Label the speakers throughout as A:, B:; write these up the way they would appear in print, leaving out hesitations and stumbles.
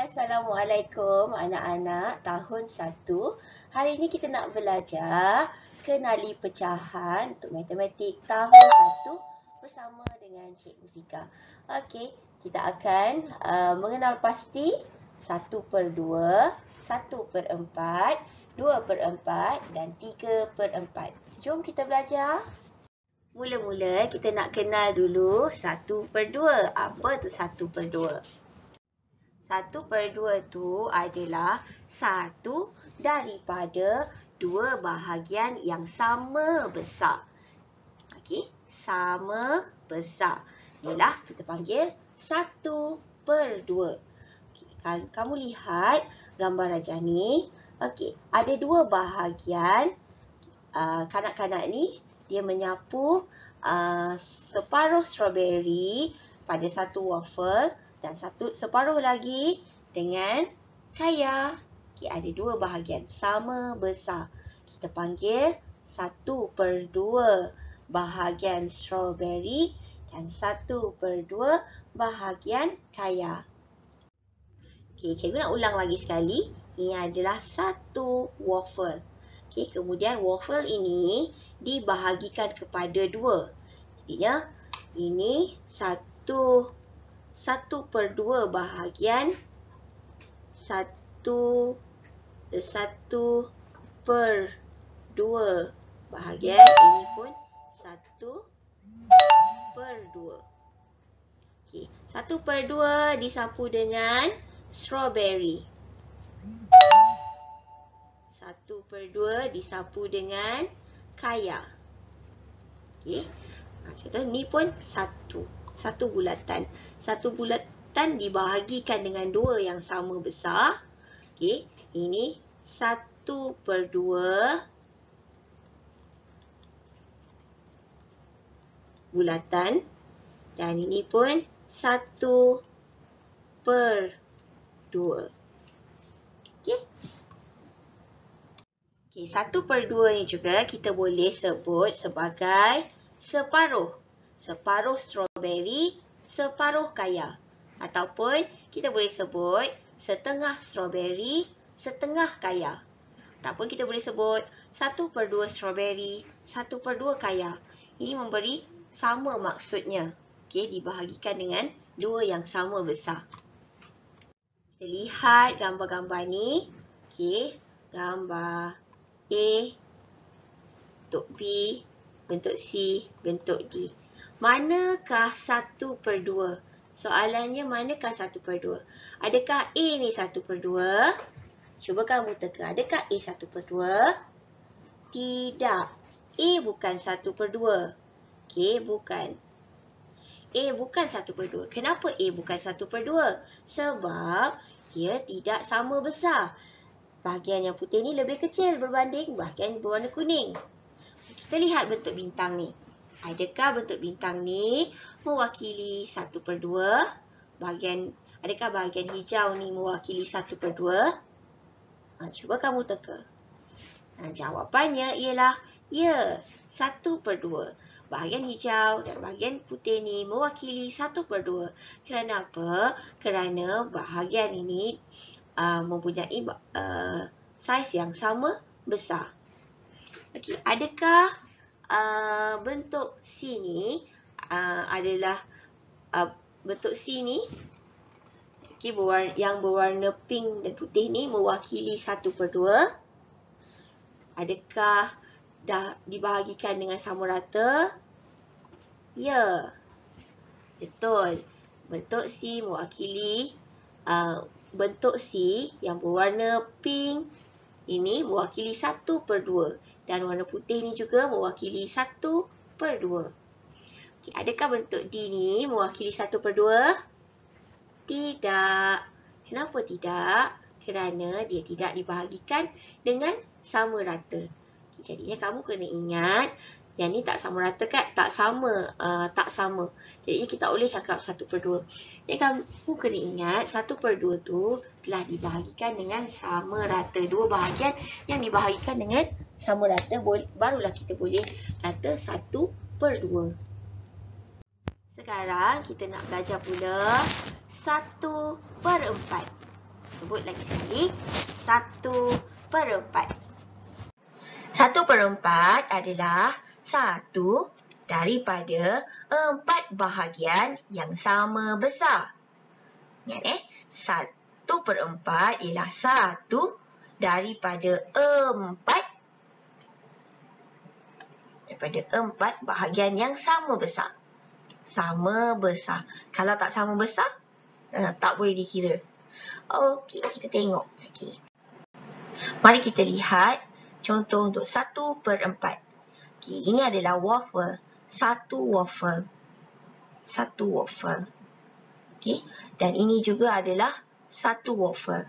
A: Assalamualaikum anak-anak tahun 1. Hari ini kita nak belajar kenali pecahan untuk matematik tahun 1 bersama dengan Cikgu Fika. Okey, kita akan mengenal pasti 1/2, 1/4, 2/4 dan 3/4. Jom kita belajar. Mula-mula kita nak kenal dulu 1/2. Apa tu 1/2? 1/2 tu adalah satu daripada dua bahagian yang sama besar. Okey, sama besar. Inilah kita panggil 1/2. Okay, kamu lihat gambar rajah ni. Okey, ada dua bahagian. Kanak-kanak ni dia menyapu separuh strawberry pada satu waffle dan separuh lagi dengan kaya. Okay, ada dua bahagian sama besar. Kita panggil 1/2 bahagian strawberry dan 1/2 bahagian kaya. Okay, cikgu nak ulang lagi sekali. Ini adalah satu waffle. Okay, kemudian waffle ini dibahagikan kepada dua. Jadinya ini 1/2 bahagian 1/2 bahagian ini pun 1/2. Okey, 1/2 disapu dengan strawberry. 1/2 disapu dengan kaya. Okey. Contoh ni pun satu bulatan. Satu bulatan dibahagikan dengan dua yang sama besar. Okey, ini 1/2 bulatan dan ini pun 1/2. Okey. Okey, 1/2 ni juga kita boleh sebut sebagai separuh. Separuh strawberry, separuh kaya. Ataupun kita boleh sebut setengah strawberry, setengah kaya. Ataupun kita boleh sebut 1/2 strawberry, 1/2 kaya. Ini memberi sama maksudnya. Okey, dibahagikan dengan dua yang sama besar. Kita lihat gambar-gambar ni. Okey, gambar A, bentuk B, bentuk C, bentuk D. Manakah 1/2? Soalannya manakah 1/2? Adakah A ni 1/2? Cuba kamu teka. Adakah A 1/2? Tidak. A bukan 1/2. Okey, bukan. A bukan 1/2. Kenapa A bukan 1/2? Sebab dia tidak sama besar. Bahagian yang putih ni lebih kecil berbanding bahagian berwarna kuning. Kita lihat bentuk bintang ni. Adakah bentuk bintang ni mewakili 1/2? Adakah bahagian hijau ni mewakili 1/2? Cuba kamu teka. Jawapannya ialah ya, 1/2. Bahagian hijau dan bahagian putih ni mewakili 1/2. Kerana apa? Kerana bahagian ini mempunyai saiz yang sama besar. Okey, adakah bentuk C ni adalah bentuk C ni yang berwarna pink dan putih ni mewakili 1/2? Adakah dah dibahagikan dengan sama rata? Ya, betul. Bentuk C mewakili bentuk C yang berwarna pink ini mewakili 1/2 dan warna putih ni juga mewakili 1/2. Okey, adakah bentuk D ni mewakili 1/2? Tidak. Kenapa tidak? Kerana dia tidak dibahagikan dengan sama rata. Okey, jadinya kamu kena ingat yang ni tak sama rata kan? Tak sama. Jadi kita tak boleh cakap 1/2. Jadi kamu kena ingat 1/2 tu telah dibahagikan dengan sama rata. Dua bahagian yang dibahagikan dengan sama rata barulah kita boleh kata 1/2. Sekarang kita nak belajar pula 1/4. sebut lagi sekali. 1/4. 1/4 adalah 1 daripada 4 bahagian yang sama besar. Ingat 1/4 ialah 1 daripada 4 bahagian yang sama besar. Sama besar. Kalau tak sama besar, tak boleh dikira. Okey, kita tengok lagi. Mari kita lihat contoh untuk 1/4. Okey, ini adalah waffle. Satu waffle. Okey, dan ini juga adalah satu waffle.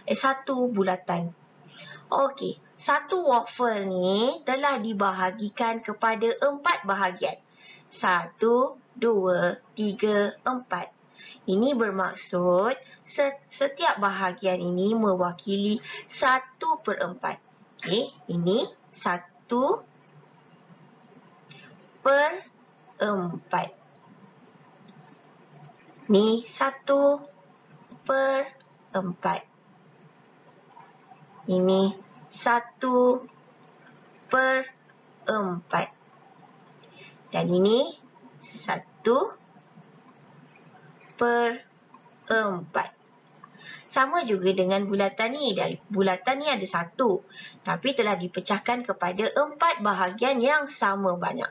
A: Satu bulatan. Okey, satu waffle ni telah dibahagikan kepada 4 bahagian. 1, 2, 3, 4. Ini bermaksud setiap bahagian ini mewakili 1/4. Okey, ini 1/4. Ni 1/4. Ini 1/4. Dan ini 1/4. Sama juga dengan bulatan ni. Bulatan ni ada 1. Tapi telah dipecahkan kepada 4 bahagian yang sama banyak.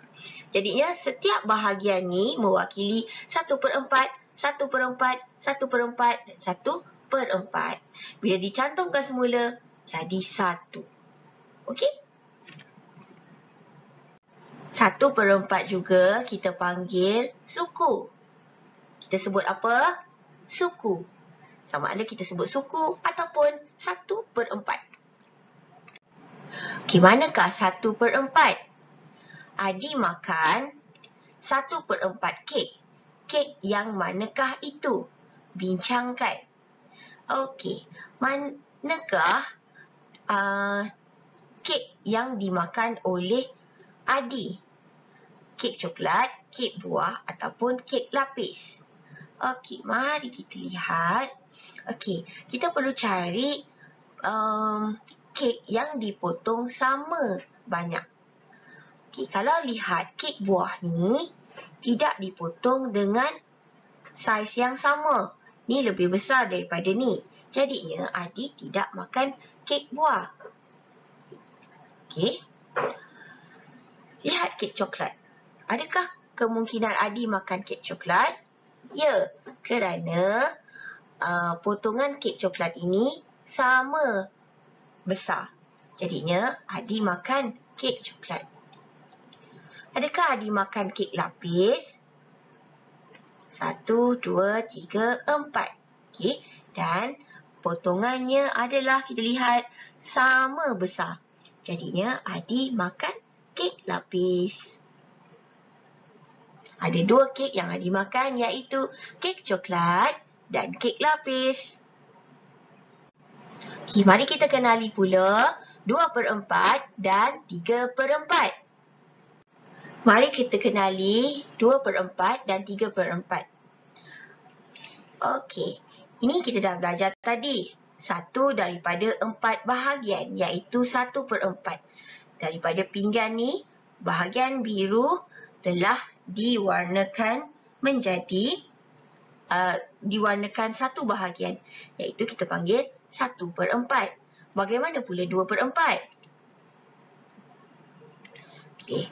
A: Jadinya setiap bahagian ni mewakili 1/4, 1/4, 1/4 dan 1/4. Bila dicantumkan semula, jadi 1. Okey? 1/4 juga kita panggil suku. Kita sebut apa? Suku. Sama ada kita sebut suku ataupun 1/4. Okey, manakah 1/4? Adi makan 1/4 kek. Kek yang manakah itu? Bincangkan. Okey, manakah kek yang dimakan oleh Adi? Kek coklat, kek buah ataupun kek lapis? Okey, mari kita lihat. Okey, kita perlu cari kek yang dipotong sama banyak. Okey, kalau lihat kek buah ni tidak dipotong dengan saiz yang sama. Ni lebih besar daripada ni. Jadinya Adi tidak makan kek buah. Okey. Lihat kek coklat. Adakah kemungkinan Adi makan kek coklat? Ya, kerana potongan kek coklat ini sama besar. Jadinya Adi makan kek coklat. Adakah Adi makan kek lapis? 1, 2, 3, 4. Okey, dan potongannya adalah kita lihat sama besar. Jadinya Adi makan kek lapis. Ada 2 kek yang Adi makan, iaitu kek coklat dan kek lapis. Okey, mari kita kenali pula 2/4 dan 3/4. Mari kita kenali 2/4 dan 3/4. Okey, ini kita dah belajar tadi. 1 daripada 4 bahagian, iaitu 1/4. Daripada pinggan ni, bahagian biru telah diwarnakan menjadi diwarnakan satu bahagian, iaitu kita panggil 1/4. Bagaimana pula 2/4? Okey,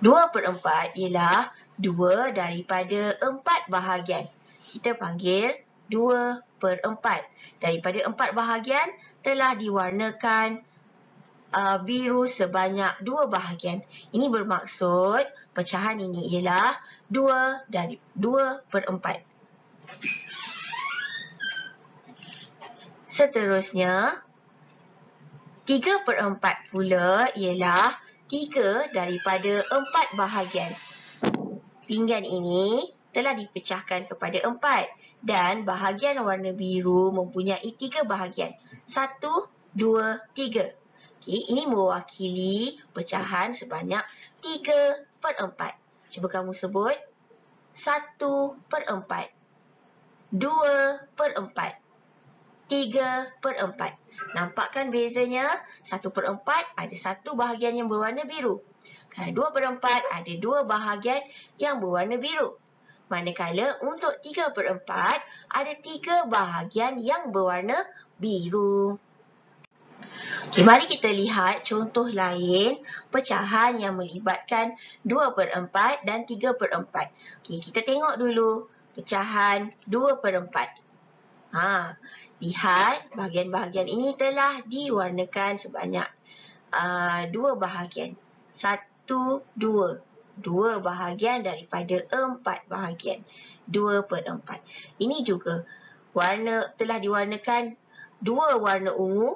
A: 2/4 ialah 2 daripada 4 bahagian. Kita panggil 2/4. Daripada 4 bahagian telah diwarnakan biru sebanyak 2 bahagian. Ini bermaksud pecahan ini ialah 2 dari 2/4. Seterusnya, 3/4 pula ialah 3 daripada 4 bahagian. Pinggan ini telah dipecahkan kepada 4 dan bahagian warna biru mempunyai 3 bahagian. 1, 2, 3. Okey, ini mewakili pecahan sebanyak 3/4. Cuba kamu sebut. 1/4. 2/4.
B: 3/4. Nampak kan bezanya? 1/4 ada satu bahagian yang berwarna biru. Kalau 2/4 ada dua bahagian yang berwarna biru. Manakala untuk 3/4 ada 3 bahagian yang berwarna biru. Okay, mari kita lihat contoh lain pecahan yang melibatkan 2/4 dan 3/4. Okay, kita tengok dulu pecahan 2/4. Lihat bahagian-bahagian ini telah diwarnakan sebanyak 2 bahagian. 1, 2. 2 bahagian daripada 4 bahagian. 2/4. Ini juga telah diwarnakan 2 warna ungu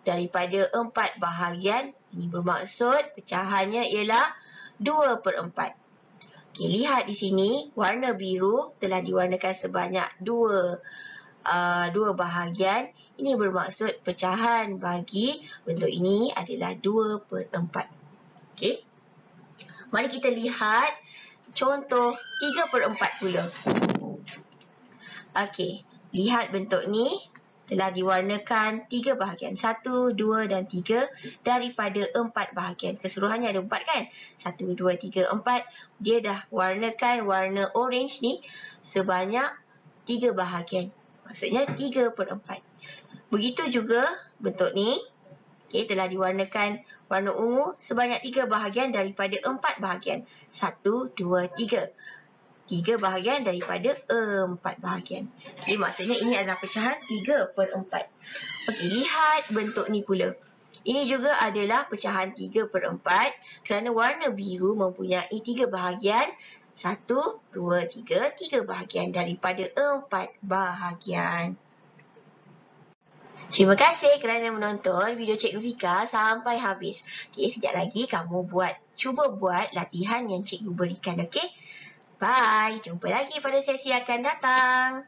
B: daripada 4 bahagian. Ini bermaksud pecahannya ialah 2/4. Okay, lihat di sini warna biru telah diwarnakan sebanyak 2 bahagian. Ini bermaksud pecahan bagi bentuk ini adalah 2/4. Okey. Mari kita lihat contoh 3/4 pula. Okey, lihat bentuk ni telah diwarnakan 3 bahagian. 1, 2 dan 3 daripada 4 bahagian. Keseluruhannya ada 4 kan? 1, 2, 3, 4. Dia dah warnakan warna orange ni sebanyak 3 bahagian. Maksudnya 3/4. Begitu juga bentuk ni. Okay, telah diwarnakan warna ungu sebanyak 3 bahagian daripada 4 bahagian. 1, 2, 3. 3 bahagian daripada 4 bahagian. Okay, maksudnya ini adalah pecahan 3/4. Okay, lihat bentuk ni pula. Ini juga adalah pecahan 3/4 kerana warna biru mempunyai 3 bahagian. 1, 2, 3. 3 bahagian daripada 4 bahagian. Terima kasih kerana menonton video Cikgu Fika sampai habis. Okay, sekejap lagi kamu cuba buat latihan yang cikgu berikan. Okay? Bye. Jumpa lagi pada sesi akan datang.